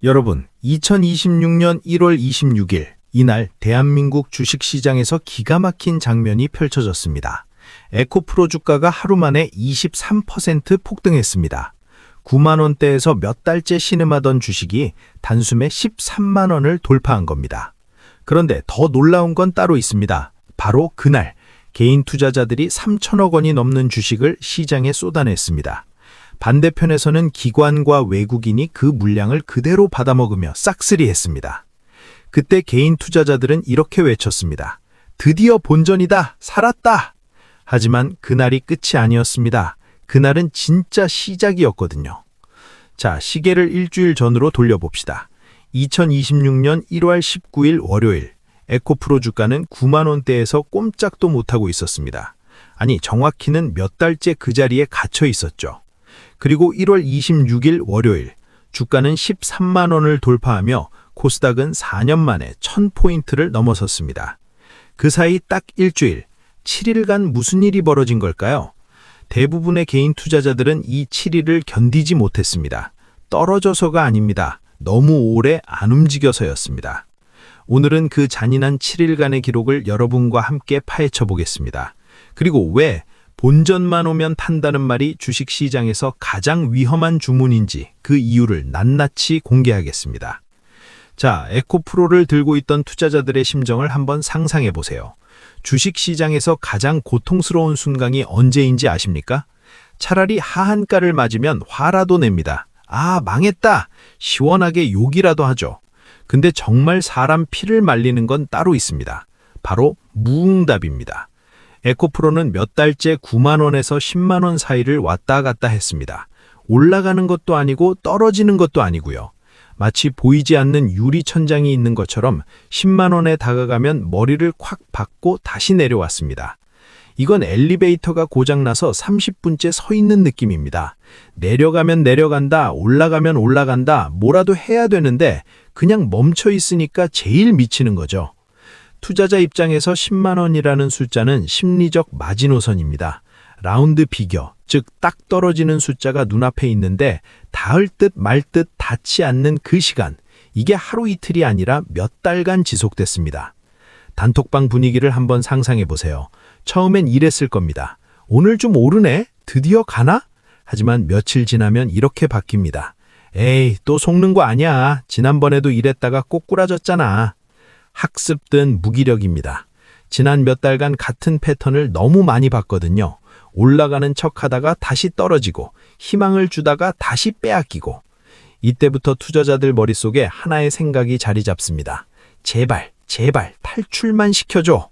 여러분, 2026년 1월 26일 이날 대한민국 주식시장에서 기가 막힌 장면이 펼쳐졌습니다. 에코프로 주가가 하루 만에 23% 폭등했습니다. 9만 원대에서 몇 달째 신음하던 주식이 단숨에 13만 원을 돌파한 겁니다. 그런데 더 놀라운 건 따로 있습니다. 바로 그날 개인 투자자들이 3천억 원이 넘는 주식을 시장에 쏟아냈습니다. 반대편에서는 기관과 외국인이 그 물량을 그대로 받아먹으며 싹쓸이했습니다. 그때 개인 투자자들은 이렇게 외쳤습니다. 드디어 본전이다! 살았다! 하지만 그날이 끝이 아니었습니다. 그날은 진짜 시작이었거든요. 자, 시계를 일주일 전으로 돌려봅시다. 2026년 1월 19일 월요일, 에코프로 주가는 9만 원대에서 꼼짝도 못하고 있었습니다. 아니, 정확히는 몇 달째 그 자리에 갇혀 있었죠. 그리고 1월 26일 월요일, 주가는 13만 원을 돌파하며 코스닥은 4년 만에 1000포인트를 넘어섰습니다. 그 사이 딱 일주일, 7일간 무슨 일이 벌어진 걸까요? 대부분의 개인 투자자들은 이 7일을 견디지 못했습니다. 떨어져서가 아닙니다. 너무 오래 안 움직여서였습니다. 오늘은 그 잔인한 7일간의 기록을 여러분과 함께 파헤쳐 보겠습니다. 그리고 왜 본전만 오면 탄다는 말이 주식시장에서 가장 위험한 주문인지 그 이유를 낱낱이 공개하겠습니다. 자, 에코프로를 들고 있던 투자자들의 심정을 한번 상상해 보세요. 주식시장에서 가장 고통스러운 순간이 언제인지 아십니까? 차라리 하한가를 맞으면 화라도 냅니다. 아, 망했다! 시원하게 욕이라도 하죠. 근데 정말 사람 피를 말리는 건 따로 있습니다. 바로 무응답입니다. 에코프로는 몇 달째 9만 원에서 10만 원 사이를 왔다 갔다 했습니다. 올라가는 것도 아니고 떨어지는 것도 아니고요. 마치 보이지 않는 유리천장이 있는 것처럼 10만 원에 다가가면 머리를 콱 박고 다시 내려왔습니다. 이건 엘리베이터가 고장나서 30분째 서 있는 느낌입니다. 내려가면 내려간다, 올라가면 올라간다, 뭐라도 해야 되는데 그냥 멈춰 있으니까 제일 미치는 거죠. 투자자 입장에서 10만 원이라는 숫자는 심리적 마지노선입니다. 라운드 비교, 즉 딱 떨어지는 숫자가 눈앞에 있는데 닿을 듯 말 듯 닿지 않는 그 시간, 이게 하루 이틀이 아니라 몇 달간 지속됐습니다. 단톡방 분위기를 한번 상상해 보세요. 처음엔 이랬을 겁니다. 오늘 좀 오르네? 드디어 가나? 하지만 며칠 지나면 이렇게 바뀝니다. 에이, 또 속는 거 아니야. 지난번에도 이랬다가 꼬꾸라졌잖아. 학습된 무기력입니다. 지난 몇 달간 같은 패턴을 너무 많이 봤거든요. 올라가는 척하다가 다시 떨어지고 희망을 주다가 다시 빼앗기고. 이때부터 투자자들 머릿속에 하나의 생각이 자리 잡습니다. 제발, 제발 탈출만 시켜줘.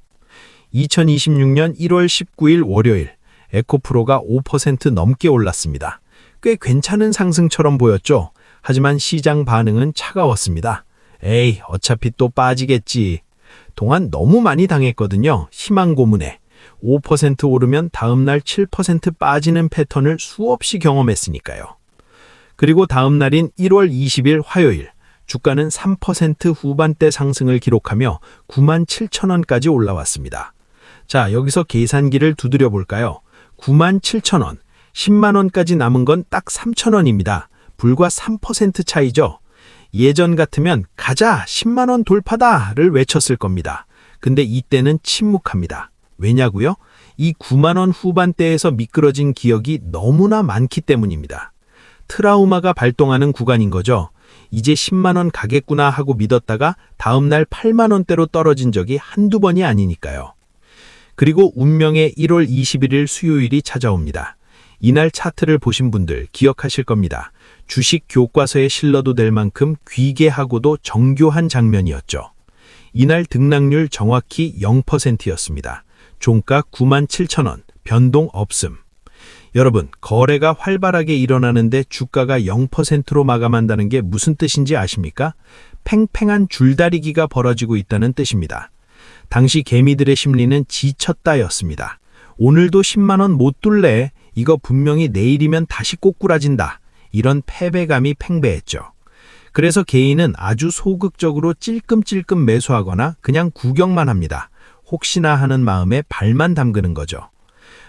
2026년 1월 19일 월요일, 에코프로가 5% 넘게 올랐습니다. 꽤 괜찮은 상승처럼 보였죠. 하지만 시장 반응은 차가웠습니다. 에이, 어차피 또 빠지겠지. 동안 너무 많이 당했거든요. 희망 고문에. 5% 오르면 다음날 7% 빠지는 패턴을 수없이 경험했으니까요. 그리고 다음 날인 1월 20일 화요일, 주가는 3% 후반대 상승을 기록하며 9만 7천 원까지 올라왔습니다. 자, 여기서 계산기를 두드려 볼까요? 9만 7천 원, 10만 원까지 남은 건 딱 3천 원입니다. 불과 3% 차이죠. 예전 같으면 가자, 10만 원 돌파다를 외쳤을 겁니다. 근데 이때는 침묵합니다. 왜냐고요? 이 9만 원 후반대에서 미끄러진 기억이 너무나 많기 때문입니다. 트라우마가 발동하는 구간인 거죠. 이제 10만 원 가겠구나 하고 믿었다가 다음날 8만 원대로 떨어진 적이 한두 번이 아니니까요. 그리고 운명의 1월 21일 수요일이 찾아옵니다. 이날 차트를 보신 분들 기억하실 겁니다. 주식 교과서에 실러도 될 만큼 귀괴하고도 정교한 장면이었죠. 이날 등락률 정확히 0%였습니다. 종가 9만 7천 원, 변동 없음. 여러분, 거래가 활발하게 일어나는데 주가가 0%로 마감한다는 게 무슨 뜻인지 아십니까? 팽팽한 줄다리기가 벌어지고 있다는 뜻입니다. 당시 개미들의 심리는 지쳤다였습니다. 오늘도 10만 원 못 뚫래. 이거 분명히 내일이면 다시 꼬꾸라진다. 이런 패배감이 팽배했죠. 그래서 개인은 아주 소극적으로 찔끔찔끔 매수하거나 그냥 구경만 합니다. 혹시나 하는 마음에 발만 담그는 거죠.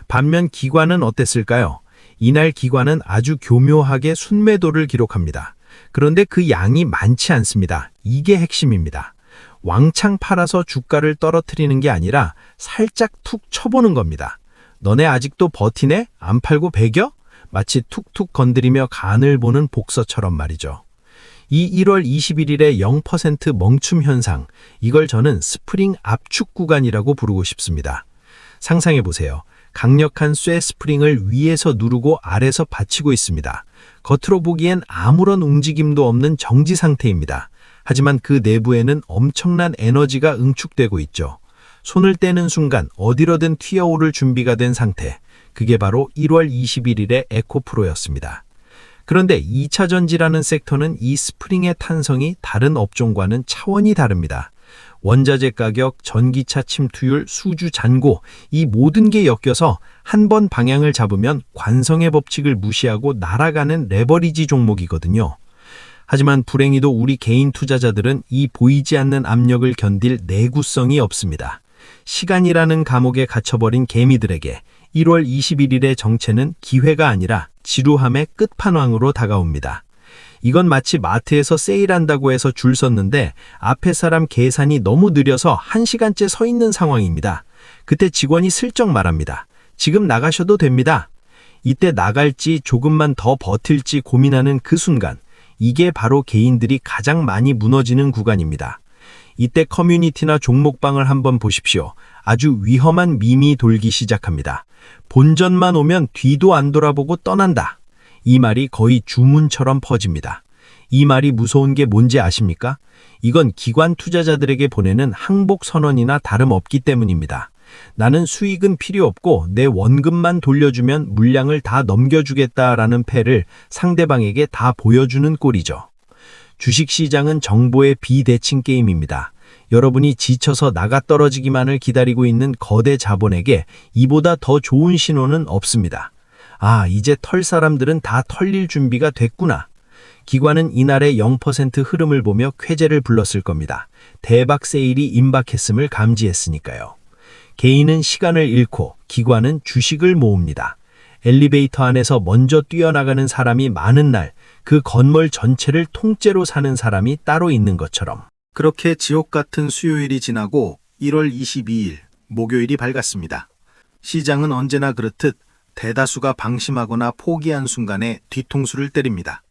반면 기관은 어땠을까요? 이날 기관은 아주 교묘하게 순매도를 기록합니다. 그런데 그 양이 많지 않습니다. 이게 핵심입니다. 왕창 팔아서 주가를 떨어뜨리는 게 아니라 살짝 툭 쳐보는 겁니다. 너네 아직도 버티네? 안 팔고 배겨? 마치 툭툭 건드리며 간을 보는 복서처럼 말이죠. 이 1월 21일의 0% 멈춤 현상, 이걸 저는 스프링 압축 구간이라고 부르고 싶습니다. 상상해 보세요. 강력한 쇠 스프링을 위에서 누르고 아래서 받치고 있습니다. 겉으로 보기엔 아무런 움직임도 없는 정지 상태입니다. 하지만 그 내부에는 엄청난 에너지가 응축되고 있죠. 손을 떼는 순간 어디로든 튀어오를 준비가 된 상태. 그게 바로 1월 21일의 에코프로였습니다. 그런데 2차 전지라는 섹터는 이 스프링의 탄성이 다른 업종과는 차원이 다릅니다. 원자재 가격, 전기차 침투율, 수주 잔고, 이 모든 게 엮여서 한 번 방향을 잡으면 관성의 법칙을 무시하고 날아가는 레버리지 종목이거든요. 하지만 불행히도 우리 개인 투자자들은 이 보이지 않는 압력을 견딜 내구성이 없습니다. 시간이라는 감옥에 갇혀버린 개미들에게 1월 21일의 정체는 기회가 아니라 지루함의 끝판왕으로 다가옵니다. 이건 마치 마트에서 세일한다고 해서 줄 섰는데 앞에 사람 계산이 너무 느려서 1시간째 서 있는 상황입니다. 그때 직원이 슬쩍 말합니다. 지금 나가셔도 됩니다. 이때 나갈지 조금만 더 버틸지 고민하는 그 순간, 이게 바로 개인들이 가장 많이 무너지는 구간입니다. 이때 커뮤니티나 종목방을 한번 보십시오. 아주 위험한 밈이 돌기 시작합니다. 본전만 오면 뒤도 안 돌아보고 떠난다. 이 말이 거의 주문처럼 퍼집니다. 이 말이 무서운 게 뭔지 아십니까? 이건 기관 투자자들에게 보내는 항복 선언이나 다름없기 때문입니다. 나는 수익은 필요 없고 내 원금만 돌려주면 물량을 다 넘겨주겠다라는 패를 상대방에게 다 보여주는 꼴이죠. 주식시장은 정보의 비대칭 게임입니다. 여러분이 지쳐서 나가 떨어지기만을 기다리고 있는 거대 자본에게 이보다 더 좋은 신호는 없습니다. 아, 이제 털 사람들은 다 털릴 준비가 됐구나. 기관은 이날의 0% 흐름을 보며 쾌재를 불렀을 겁니다. 대박 세일이 임박했음을 감지했으니까요. 개인은 시간을 잃고 기관은 주식을 모읍니다. 엘리베이터 안에서 먼저 뛰어나가는 사람이 많은 날, 그 건물 전체를 통째로 사는 사람이 따로 있는 것처럼. 그렇게 지옥 같은 수요일이 지나고 1월 22일 목요일이 밝았습니다. 시장은 언제나 그렇듯 대다수가 방심하거나 포기한 순간에 뒤통수를 때립니다.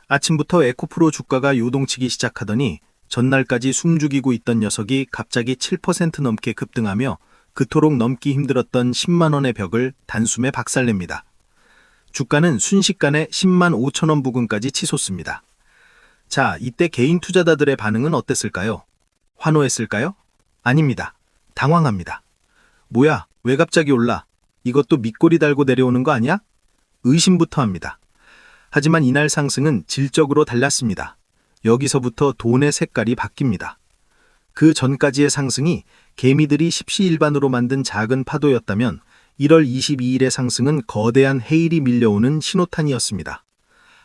아침부터 에코프로 주가가 요동치기 시작하더니 전날까지 숨죽이고 있던 녀석이 갑자기 7% 넘게 급등하며 그토록 넘기 힘들었던 10만 원의 벽을 단숨에 박살냅니다. 주가는 순식간에 10만 5천 원 부근까지 치솟습니다. 자, 이때 개인 투자자들의 반응은 어땠을까요? 환호했을까요? 아닙니다. 당황합니다. 뭐야, 왜 갑자기 올라? 이것도 밑꼬리 달고 내려오는 거 아니야? 의심부터 합니다. 하지만 이날 상승은 질적으로 달랐습니다. 여기서부터 돈의 색깔이 바뀝니다. 그 전까지의 상승이 개미들이 십시일반으로 만든 작은 파도였다면 1월 22일의 상승은 거대한 해일이 밀려오는 신호탄이었습니다.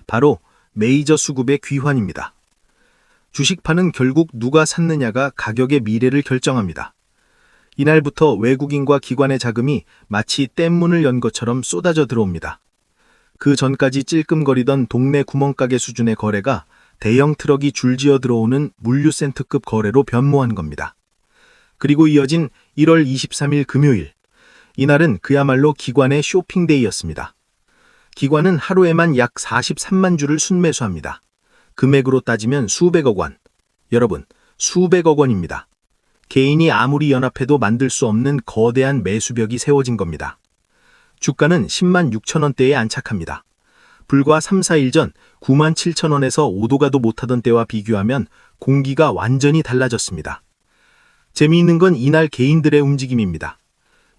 바로 메이저 수급의 귀환입니다. 주식파는 결국 누가 샀느냐가 가격의 미래를 결정합니다. 이날부터 외국인과 기관의 자금이 마치 댐문을 연 것처럼 쏟아져 들어옵니다. 그 전까지 찔끔거리던 동네 구멍가게 수준의 거래가 대형 트럭이 줄지어 들어오는 물류센터급 거래로 변모한 겁니다. 그리고 이어진 1월 23일 금요일, 이날은 그야말로 기관의 쇼핑데이였습니다. 기관은 하루에만 약 43만 주를 순매수합니다. 금액으로 따지면 수백억 원. 여러분, 수백억 원입니다. 개인이 아무리 연합해도 만들 수 없는 거대한 매수벽이 세워진 겁니다. 주가는 10만 6천 원대에 안착합니다. 불과 3, 4일 전 9만 7천 원에서 5도 가도 못하던 때와 비교하면 공기가 완전히 달라졌습니다. 재미있는 건 이날 개인들의 움직임입니다.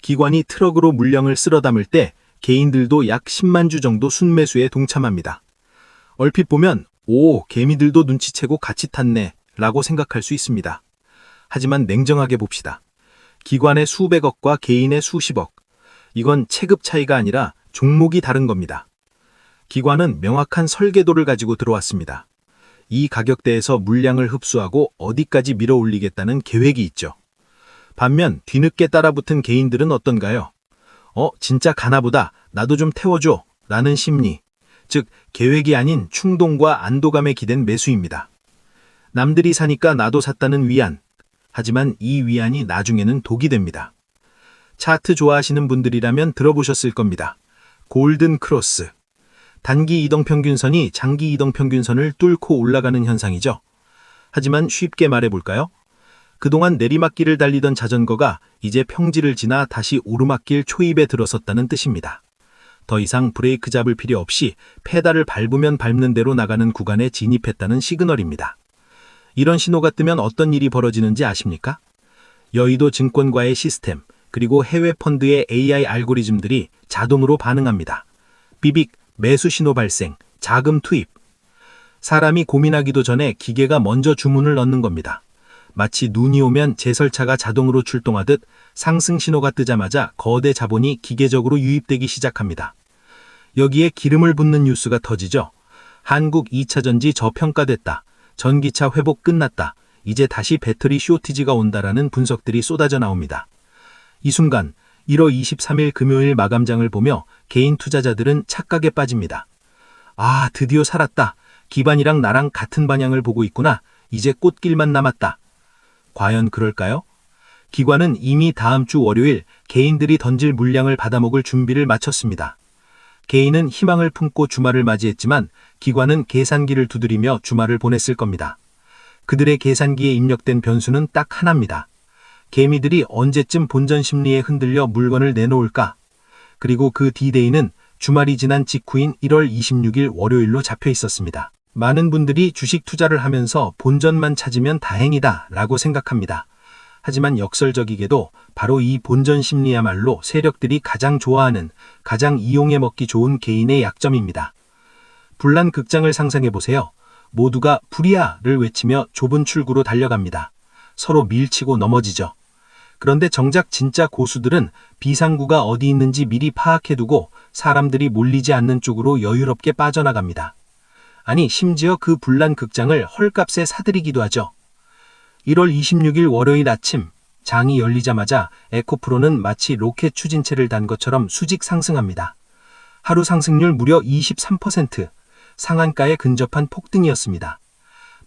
기관이 트럭으로 물량을 쓸어 담을 때 개인들도 약 10만 주 정도 순매수에 동참합니다. 얼핏 보면 오, 개미들도 눈치채고 같이 탔네 라고 생각할 수 있습니다. 하지만 냉정하게 봅시다. 기관의 수백억과 개인의 수십억. 이건 체급 차이가 아니라 종목이 다른 겁니다. 기관은 명확한 설계도를 가지고 들어왔습니다. 이 가격대에서 물량을 흡수하고 어디까지 밀어 올리겠다는 계획이 있죠. 반면 뒤늦게 따라붙은 개인들은 어떤가요? 진짜 가나보다 나도 좀 태워줘 라는 심리. 즉 계획이 아닌 충동과 안도감에 기댄 매수입니다. 남들이 사니까 나도 샀다는 위안. 하지만 이 위안이 나중에는 독이 됩니다. 차트 좋아하시는 분들이라면 들어보셨을 겁니다. 골든 크로스. 단기 이동평균선이 장기 이동평균선을 뚫고 올라가는 현상이죠. 하지만 쉽게 말해볼까요? 그동안 내리막길을 달리던 자전거가 이제 평지를 지나 다시 오르막길 초입에 들어섰다는 뜻입니다. 더 이상 브레이크 잡을 필요 없이 페달을 밟으면 밟는 대로 나가는 구간에 진입했다는 시그널입니다. 이런 신호가 뜨면 어떤 일이 벌어지는지 아십니까? 여의도 증권과의 시스템, 그리고 해외 펀드의 AI 알고리즘들이 자동으로 반응합니다. 비빅, 매수 신호 발생, 자금 투입. 사람이 고민하기도 전에 기계가 먼저 주문을 넣는 겁니다. 마치 눈이 오면 제설차가 자동으로 출동하듯 상승 신호가 뜨자마자 거대 자본이 기계적으로 유입되기 시작합니다. 여기에 기름을 붓는 뉴스가 터지죠. 한국 2차전지 저평가됐다. 전기차 회복 끝났다. 이제 다시 배터리 쇼티지가 온다라는 분석들이 쏟아져 나옵니다. 이 순간 1월 23일 금요일 마감장을 보며 개인 투자자들은 착각에 빠집니다. 아, 드디어 살았다. 기반이랑 나랑 같은 방향을 보고 있구나. 이제 꽃길만 남았다. 과연 그럴까요? 기관은 이미 다음 주 월요일 개인들이 던질 물량을 받아먹을 준비를 마쳤습니다. 개인은 희망을 품고 주말을 맞이했지만 기관은 계산기를 두드리며 주말을 보냈을 겁니다. 그들의 계산기에 입력된 변수는 딱 하나입니다. 개미들이 언제쯤 본전 심리에 흔들려 물건을 내놓을까? 그리고 그 D-Day는 주말이 지난 직후인 1월 26일 월요일로 잡혀 있었습니다. 많은 분들이 주식 투자를 하면서 본전만 찾으면 다행이다 라고 생각합니다. 하지만 역설적이게도 바로 이 본전 심리야말로 세력들이 가장 좋아하는, 가장 이용해 먹기 좋은 개인의 약점입니다. 불난 극장을 상상해보세요. 모두가 불이야를 외치며 좁은 출구로 달려갑니다. 서로 밀치고 넘어지죠. 그런데 정작 진짜 고수들은 비상구가 어디 있는지 미리 파악해두고 사람들이 몰리지 않는 쪽으로 여유롭게 빠져나갑니다. 아니, 심지어 그 불난 극장을 헐값에 사들이기도 하죠. 1월 26일 월요일 아침, 장이 열리자마자 에코프로는 마치 로켓 추진체를 단 것처럼 수직 상승합니다. 하루 상승률 무려 23%, 상한가에 근접한 폭등이었습니다.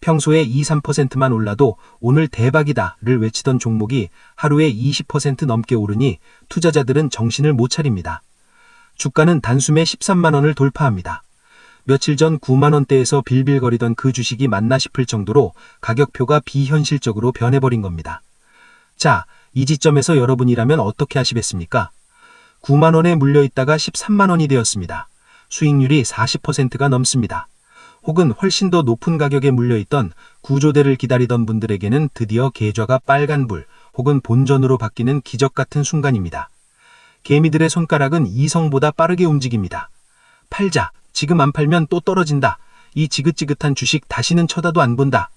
평소에 2~3%만 올라도 오늘 대박이다를 외치던 종목이 하루에 20% 넘게 오르니 투자자들은 정신을 못 차립니다. 주가는 단숨에 13만 원을 돌파합니다. 며칠 전 9만 원대에서 빌빌거리던 그 주식이 맞나 싶을 정도로 가격표가 비현실적으로 변해버린 겁니다. 자, 이 지점에서 여러분이라면 어떻게 하시겠습니까? 9만 원에 물려있다가 13만 원이 되었습니다. 수익률이 40%가 넘습니다. 혹은 훨씬 더 높은 가격에 물려있던 구조대를 기다리던 분들에게는 드디어 계좌가 빨간불 혹은 본전으로 바뀌는 기적 같은 순간입니다. 개미들의 손가락은 이성보다 빠르게 움직입니다. 팔자, 지금 안 팔면 또 떨어진다. 이 지긋지긋한 주식 다시는 쳐다도 안 본다.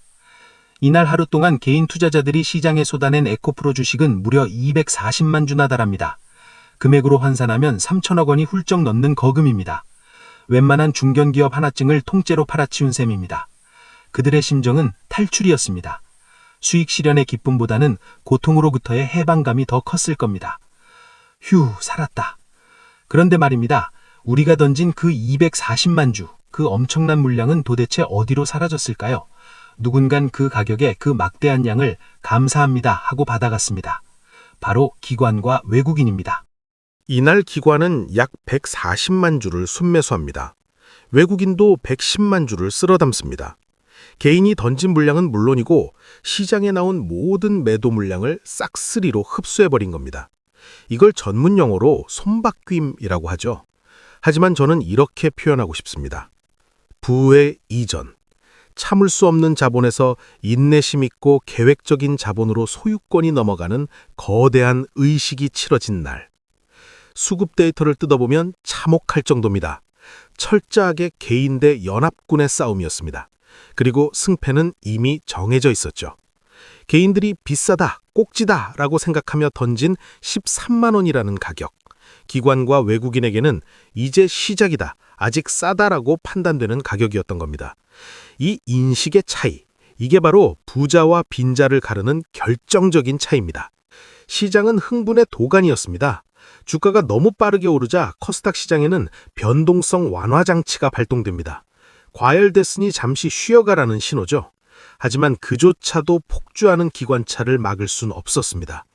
이날 하루 동안 개인 투자자들이 시장에 쏟아낸 에코프로 주식은 무려 240만 주나 달합니다. 금액으로 환산하면 3천억 원이 훌쩍 넘는 거금입니다. 웬만한 중견기업 하나증을 통째로 팔아치운 셈입니다. 그들의 심정은 탈출이었습니다. 수익 실현의 기쁨보다는 고통으로부터의 해방감이 더 컸을 겁니다. 휴, 살았다. 그런데 말입니다. 우리가 던진 그 240만 주, 그 엄청난 물량은 도대체 어디로 사라졌을까요? 누군간 그 가격에 그 막대한 양을 감사합니다 하고 받아갔습니다. 바로 기관과 외국인입니다. 이날 기관은 약 140만 주를 순매수합니다. 외국인도 110만 주를 쓸어 담습니다. 개인이 던진 물량은 물론이고 시장에 나온 모든 매도 물량을 싹쓸이로 흡수해버린 겁니다. 이걸 전문 용어로 손바뀜이라고 하죠. 하지만 저는 이렇게 표현하고 싶습니다. 부의 이전. 참을 수 없는 자본에서 인내심 있고 계획적인 자본으로 소유권이 넘어가는 거대한 의식이 치러진 날. 수급 데이터를 뜯어보면 참혹할 정도입니다. 철저하게 개인 대 연합군의 싸움이었습니다. 그리고 승패는 이미 정해져 있었죠. 개인들이 비싸다, 꼭지다 라고 생각하며 던진 13만 원이라는 가격. 기관과 외국인에게는 이제 시작이다, 아직 싸다라고 판단되는 가격이었던 겁니다. 이 인식의 차이, 이게 바로 부자와 빈자를 가르는 결정적인 차이입니다. 시장은 흥분의 도가니였습니다. 주가가 너무 빠르게 오르자 코스닥 시장에는 변동성 완화 장치가 발동됩니다. 과열됐으니 잠시 쉬어가라는 신호죠. 하지만 그조차도 폭주하는 기관차를 막을 순 없었습니다.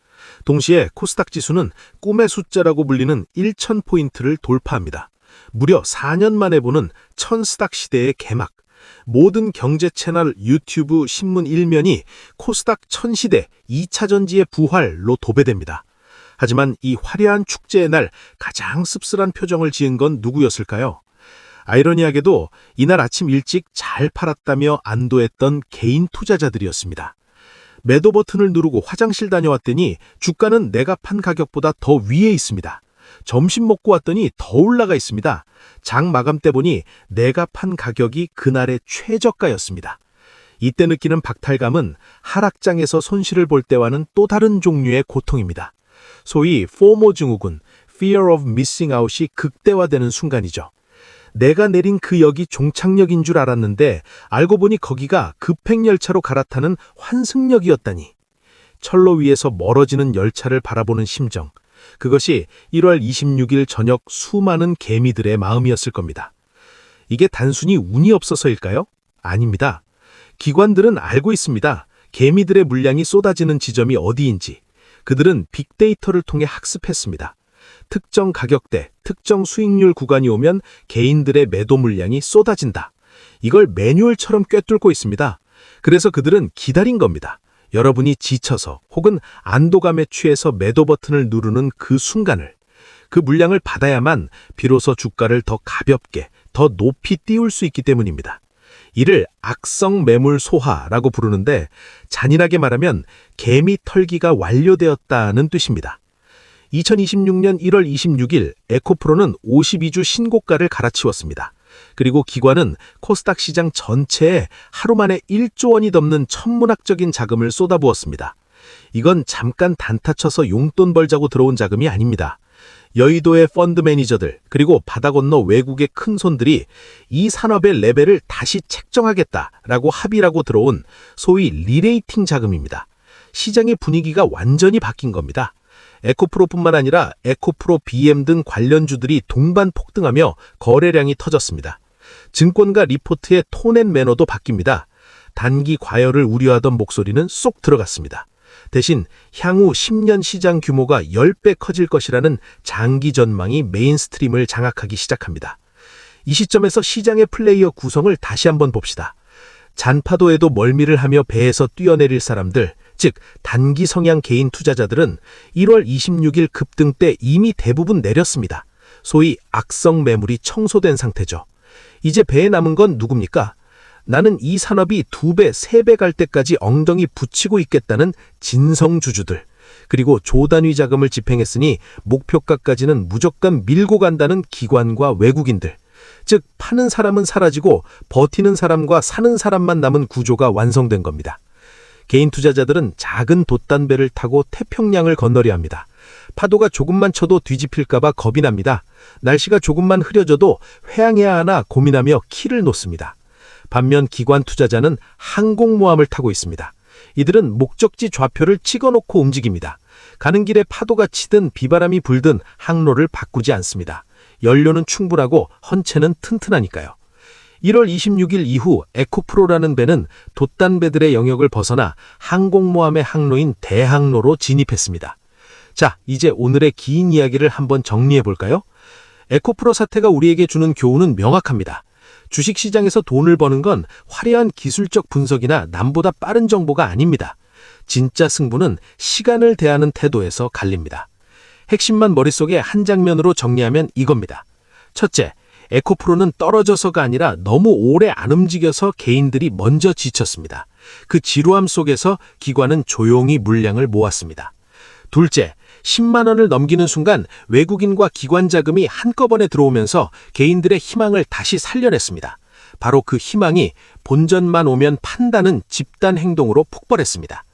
동시에 코스닥 지수는 꿈의 숫자라고 불리는 1000포인트를 돌파합니다. 무려 4년 만에 보는 천스닥 시대의 개막. 모든 경제 채널, 유튜브, 신문 일면이 코스닥 천시대 2차 전지의 부활로 도배됩니다. 하지만 이 화려한 축제의 날 가장 씁쓸한 표정을 지은 건 누구였을까요? 아이러니하게도 이날 아침 일찍 잘 팔았다며 안도했던 개인 투자자들이었습니다. 매도 버튼을 누르고 화장실 다녀왔더니 주가는 내가 판 가격보다 더 위에 있습니다. 점심 먹고 왔더니 더 올라가 있습니다. 장 마감 때 보니 내가 판 가격이 그날의 최저가였습니다. 이때 느끼는 박탈감은 하락장에서 손실을 볼 때와는 또 다른 종류의 고통입니다. 소위 FOMO 증후군, Fear of Missing Out이 극대화되는 순간이죠. 내가 내린 그 역이 종착역인 줄 알았는데 알고 보니 거기가 급행열차로 갈아타는 환승역이었다니. 철로 위에서 멀어지는 열차를 바라보는 심정. 그것이 1월 26일 저녁 수많은 개미들의 마음이었을 겁니다. 이게 단순히 운이 없어서일까요? 아닙니다. 기관들은 알고 있습니다. 개미들의 물량이 쏟아지는 지점이 어디인지. 그들은 빅데이터를 통해 학습했습니다. 특정 가격대, 특정 수익률 구간이 오면 개인들의 매도 물량이 쏟아진다. 이걸 매뉴얼처럼 꿰뚫고 있습니다. 그래서 그들은 기다린 겁니다. 여러분이 지쳐서 혹은 안도감에 취해서 매도 버튼을 누르는 그 순간을, 그 물량을 받아야만 비로소 주가를 더 가볍게, 더 높이 띄울 수 있기 때문입니다. 이를 악성 매물 소화라고 부르는데 잔인하게 말하면 개미 털기가 완료되었다는 뜻입니다. 2026년 1월 26일 에코프로는 52주 신고가를 갈아치웠습니다. 그리고 기관은 코스닥 시장 전체에 하루 만에 1조 원이 넘는 천문학적인 자금을 쏟아부었습니다. 이건 잠깐 단타 쳐서 용돈 벌자고 들어온 자금이 아닙니다. 여의도의 펀드 매니저들 그리고 바다 건너 외국의 큰손들이 이 산업의 레벨을 다시 책정하겠다라고 합의라고 들어온 소위 리레이팅 자금입니다. 시장의 분위기가 완전히 바뀐 겁니다. 에코프로뿐만 아니라 에코프로 BM 등 관련주들이 동반 폭등하며 거래량이 터졌습니다. 증권가 리포트의 톤 앤 매너도 바뀝니다. 단기 과열을 우려하던 목소리는 쏙 들어갔습니다. 대신 향후 10년 시장 규모가 10배 커질 것이라는 장기 전망이 메인스트림을 장악하기 시작합니다. 이 시점에서 시장의 플레이어 구성을 다시 한번 봅시다. 잔파도에도 멀미를 하며 배에서 뛰어내릴 사람들, 즉 단기 성향 개인 투자자들은 1월 26일 급등 때 이미 대부분 내렸습니다. 소위 악성 매물이 청소된 상태죠. 이제 배에 남은 건 누굽니까? 나는 이 산업이 2배, 3배 갈 때까지 엉덩이 붙이고 있겠다는 진성주주들. 그리고 조단위 자금을 집행했으니 목표가까지는 무조건 밀고 간다는 기관과 외국인들. 즉 파는 사람은 사라지고 버티는 사람과 사는 사람만 남은 구조가 완성된 겁니다. 개인 투자자들은 작은 돛단배를 타고 태평양을 건너려 합니다. 파도가 조금만 쳐도 뒤집힐까봐 겁이 납니다. 날씨가 조금만 흐려져도 회항해야 하나 고민하며 키를 놓습니다. 반면 기관 투자자는 항공모함을 타고 있습니다. 이들은 목적지 좌표를 찍어놓고 움직입니다. 가는 길에 파도가 치든 비바람이 불든 항로를 바꾸지 않습니다. 연료는 충분하고 헌체는 튼튼하니까요. 1월 26일 이후 에코프로라는 배는 돛단배들의 영역을 벗어나 항공모함의 항로인 대항로로 진입했습니다. 자, 이제 오늘의 긴 이야기를 한번 정리해 볼까요? 에코프로 사태가 우리에게 주는 교훈은 명확합니다. 주식시장에서 돈을 버는 건 화려한 기술적 분석이나 남보다 빠른 정보가 아닙니다. 진짜 승부는 시간을 대하는 태도에서 갈립니다. 핵심만 머릿속에 한 장면으로 정리하면 이겁니다. 첫째, 에코프로는 떨어져서가 아니라 너무 오래 안 움직여서 개인들이 먼저 지쳤습니다. 그 지루함 속에서 기관은 조용히 물량을 모았습니다. 둘째, 10만 원을 넘기는 순간 외국인과 기관 자금이 한꺼번에 들어오면서 개인들의 희망을 다시 살려냈습니다. 바로 그 희망이 본전만 오면 판다는 집단 행동으로 폭발했습니다.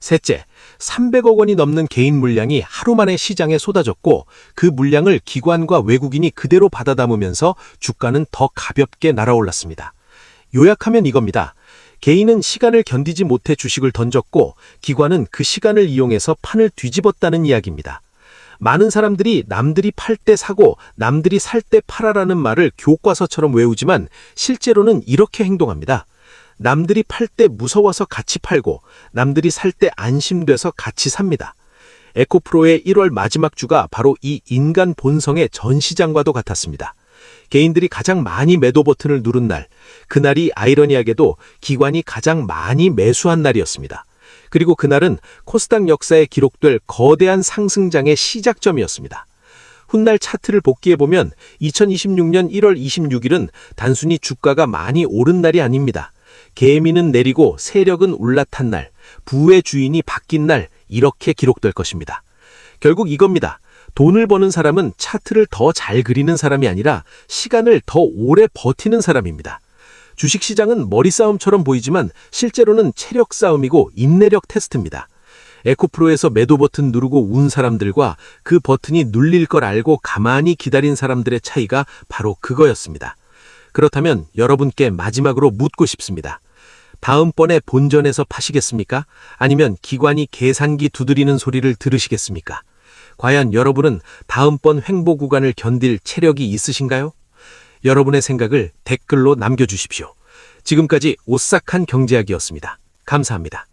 셋째, 300억 원이 넘는 개인 물량이 하루 만에 시장에 쏟아졌고 그 물량을 기관과 외국인이 그대로 받아 담으면서 주가는 더 가볍게 날아올랐습니다. 요약하면 이겁니다. 개인은 시간을 견디지 못해 주식을 던졌고 기관은 그 시간을 이용해서 판을 뒤집었다는 이야기입니다. 많은 사람들이 남들이 팔 때 사고 남들이 살 때 팔아라는 말을 교과서처럼 외우지만 실제로는 이렇게 행동합니다. 남들이 팔 때 무서워서 같이 팔고 남들이 살 때 안심돼서 같이 삽니다. 에코프로의 1월 마지막 주가 바로 이 인간 본성의 전시장과도 같았습니다. 개인들이 가장 많이 매도 버튼을 누른 날, 그날이 아이러니하게도 기관이 가장 많이 매수한 날이었습니다. 그리고 그날은 코스닥 역사에 기록될 거대한 상승장의 시작점이었습니다. 훗날 차트를 복기해보면 2026년 1월 26일은 단순히 주가가 많이 오른 날이 아닙니다. 개미는 내리고 세력은 올라탄 날, 부의 주인이 바뀐 날, 이렇게 기록될 것입니다. 결국 이겁니다. 돈을 버는 사람은 차트를 더 잘 그리는 사람이 아니라 시간을 더 오래 버티는 사람입니다. 주식시장은 머리싸움처럼 보이지만 실제로는 체력 싸움이고 인내력 테스트입니다. 에코프로에서 매도 버튼 누르고 운 사람들과 그 버튼이 눌릴 걸 알고 가만히 기다린 사람들의 차이가 바로 그거였습니다. 그렇다면 여러분께 마지막으로 묻고 싶습니다. 다음번에 본전에서 파시겠습니까? 아니면 기관이 계산기 두드리는 소리를 들으시겠습니까? 과연 여러분은 다음번 횡보 구간을 견딜 체력이 있으신가요? 여러분의 생각을 댓글로 남겨주십시오. 지금까지 오싹한 경제학이었습니다. 감사합니다.